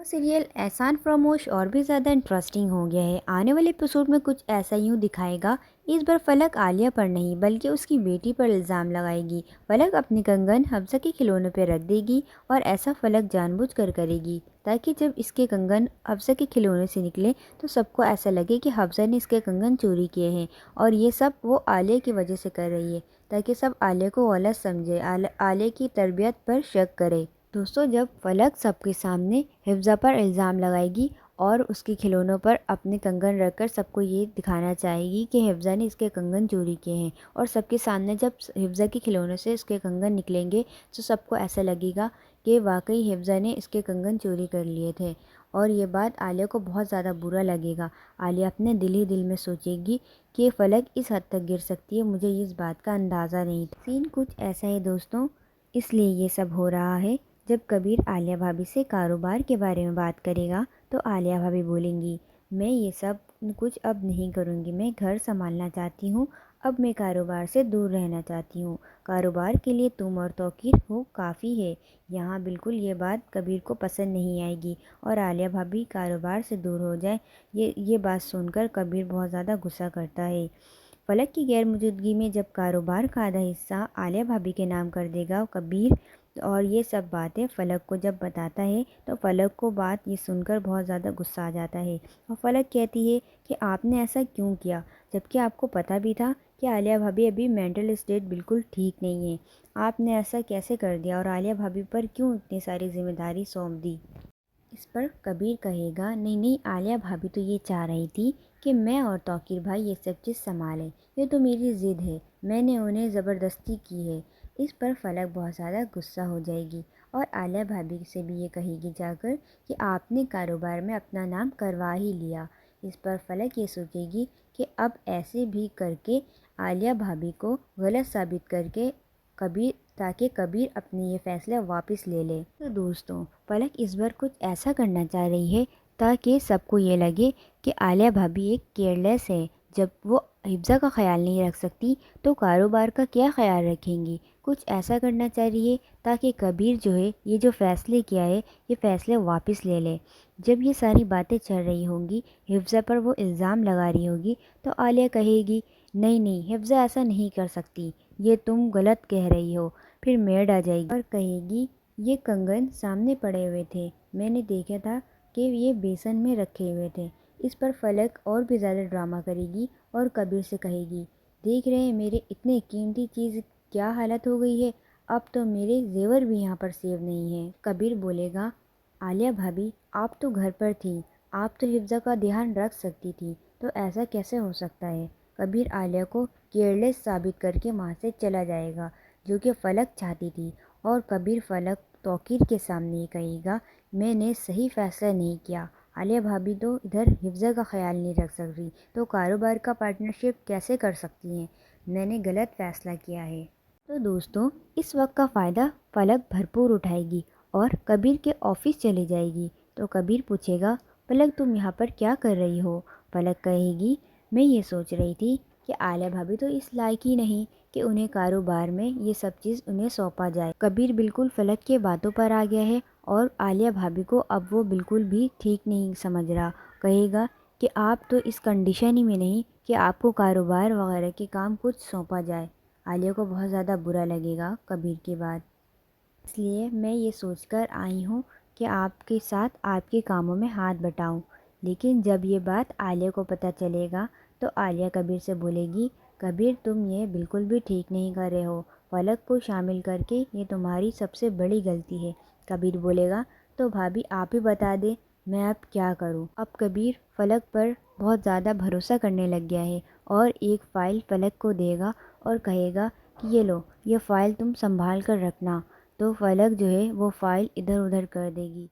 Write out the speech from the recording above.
वो सीरियल एहसान फरामोश और भी ज़्यादा इंटरेस्टिंग हो गया है। आने वाले एपिसोड में कुछ ऐसा यूँ दिखाएगा। इस बार फलक आलिया पर नहीं बल्कि उसकी बेटी पर इल्ज़ाम लगाएगी। फलक अपनी कंगन हफ्सा के खिलौनों पर रख देगी और ऐसा फलक जानबूझकर करेगी ताकि जब इसके कंगन हफ्सा के खिलौने से निकले तो सबको ऐसा लगे कि हफ्सा ने इसके कंगन चोरी किए हैं और ये सब वो आलिया की वजह से कर रही है, ताकि सब आलिया को गलत समझे, आलिया की तरबियत पर शक करे। दोस्तों, जब फलक सबके सामने हिफ्ज़ा पर इल्ज़ाम लगाएगी और उसके खिलौनों पर अपने कंगन रखकर सबको ये दिखाना चाहेगी कि हिफ्ज़ा ने इसके कंगन चोरी किए हैं, और सबके सामने जब हिफ्ज़ा के खिलौनों से इसके कंगन निकलेंगे तो सबको ऐसा लगेगा कि वाकई हिफ्ज़ा ने इसके कंगन चोरी कर लिए थे, और ये बात आलिया को बहुत ज़्यादा बुरा लगेगा। आलिया अपने दिल ही दिल में सोचेगी कि फलक इस हद तक गिर सकती है, मुझे इस बात का अंदाज़ा नहीं था। सीन कुछ ऐसा है दोस्तों, इसलिए ये सब हो रहा है। जब कबीर आलिया भाभी से कारोबार के बारे में बात करेगा तो आलिया भाभी बोलेंगी, मैं ये सब कुछ अब नहीं करूँगी, मैं घर संभालना चाहती हूँ, अब मैं कारोबार से दूर रहना चाहती हूँ। कारोबार के लिए तुम और तौकीर हो काफ़ी है। यहाँ बिल्कुल ये बात कबीर को पसंद नहीं आएगी और आलिया भाभी कारोबार से दूर हो जाए, ये बात सुनकर कबीर बहुत ज़्यादा गुस्सा करता है। फलक की गैर मौजूदगी में जब कारोबार का आधा हिस्सा आलिया भाभी के नाम कर देगा कबीर, और ये सब बातें फलक को जब बताता है तो फलक को बात ये सुनकर बहुत ज़्यादा गुस्सा आ जाता है, और फलक कहती है कि आपने ऐसा क्यों किया, जबकि आपको पता भी था कि आलिया भाभी अभी मेंटल स्टेट बिल्कुल ठीक नहीं है। आपने ऐसा कैसे कर दिया और आलिया भाभी पर क्यों इतनी सारी जिम्मेदारी सौंप दी। इस पर कबीर कहेगा, नहीं नहीं, आलिया भाभी तो ये चाह रही थी कि मैं और तौकीर भाई ये सब चीज़ संभालें, ये तो मेरी ज़िद है, मैंने उन्हें ज़बरदस्ती की है। इस पर फलक बहुत ज़्यादा गुस्सा हो जाएगी और आलिया भाभी से भी ये कहेगी जाकर कि आपने कारोबार में अपना नाम करवा ही लिया। इस पर फलक ये सोचेगी कि अब ऐसे भी करके आलिया भाभी को गलत साबित करके कबीर ताकि कबीर अपने ये फ़ैसला वापस ले ले। तो दोस्तों, फलक इस बार कुछ ऐसा करना चाह रही है ताकि सबको ये लगे कि आलिया भाभी एक केयरलेस है। जब वो हिफ्ज़ा का ख्याल नहीं रख सकती तो कारोबार का क्या ख्याल रखेंगी। कुछ ऐसा करना चाह रही है ताकि कबीर जो है ये जो फ़ैसले किया है ये फ़ैसले वापस ले ले। जब ये सारी बातें चल रही होंगी, हिफ्ज़ा पर वो इल्ज़ाम लगा रही होगी, तो आलिया कहेगी, नहीं नहीं, हिफ्ज़ा ऐसा नहीं कर सकती, ये तुम गलत कह रही हो। फिर मेड आ जाएगी और कहेगी, ये कंगन सामने पड़े हुए थे, मैंने देखा था कि ये बेसन में रखे हुए थे। इस पर फलक और भी ज़्यादा ड्रामा करेगी और कबीर से कहेगी, देख रहे हैं मेरे इतने कीमती चीज़ क्या हालत हो गई है, अब तो मेरे जेवर भी यहाँ पर सेव नहीं है। कबीर बोलेगा, आलिया भाभी आप तो घर पर थी, आप तो हिफ्ज़ा का ध्यान रख सकती थी, तो ऐसा कैसे हो सकता है। कबीर आलिया को केयरलेस साबित करके वहाँ से चला जाएगा, जो कि फलक चाहती थी, और कबीर फलक तौकीर के सामने कहेगा, मैंने सही फ़ैसला नहीं किया, आलिया भाभी तो इधर हिफ्ज़ा का ख्याल नहीं रख सकती, तो कारोबार का पार्टनरशिप कैसे कर सकती हैं, मैंने गलत फ़ैसला किया है। तो दोस्तों, इस वक्त का फ़ायदा फलक भरपूर उठाएगी और कबीर के ऑफिस चली जाएगी। तो कबीर पूछेगा, फलक तुम यहाँ पर क्या कर रही हो। फलक कहेगी, मैं ये सोच रही थी कि आलिया भाभी तो इस लायक ही नहीं कि उन्हें कारोबार में ये सब चीज़ उन्हें सौंपा जाए। कबीर बिल्कुल फलक के बातों पर आ गया है और आलिया भाभी को अब वो बिल्कुल भी ठीक नहीं समझ रहा। कहेगा कि आप तो इस कंडीशन ही में नहीं कि आपको कारोबार वगैरह के काम कुछ सौंपा जाए। आलिया को बहुत ज़्यादा बुरा लगेगा कबीर की बात, इसलिए मैं ये सोचकर आई हूँ कि आपके साथ आपके कामों में हाथ बटाऊँ। लेकिन जब ये बात आलिया को पता चलेगा तो आलिया कबीर से बोलेगी, कबीर तुम ये बिल्कुल भी ठीक नहीं कर रहे हो, फलक को शामिल करके ये तुम्हारी सबसे बड़ी गलती है। कबीर बोलेगा, तो भाभी आप ही बता दे मैं अब क्या करूं। अब कबीर फलक पर बहुत ज़्यादा भरोसा करने लग गया है और एक फ़ाइल फलक को देगा और कहेगा कि ये लो, ये फ़ाइल तुम संभाल कर रखना। तो फलक जो है वो फ़ाइल इधर उधर कर देगी।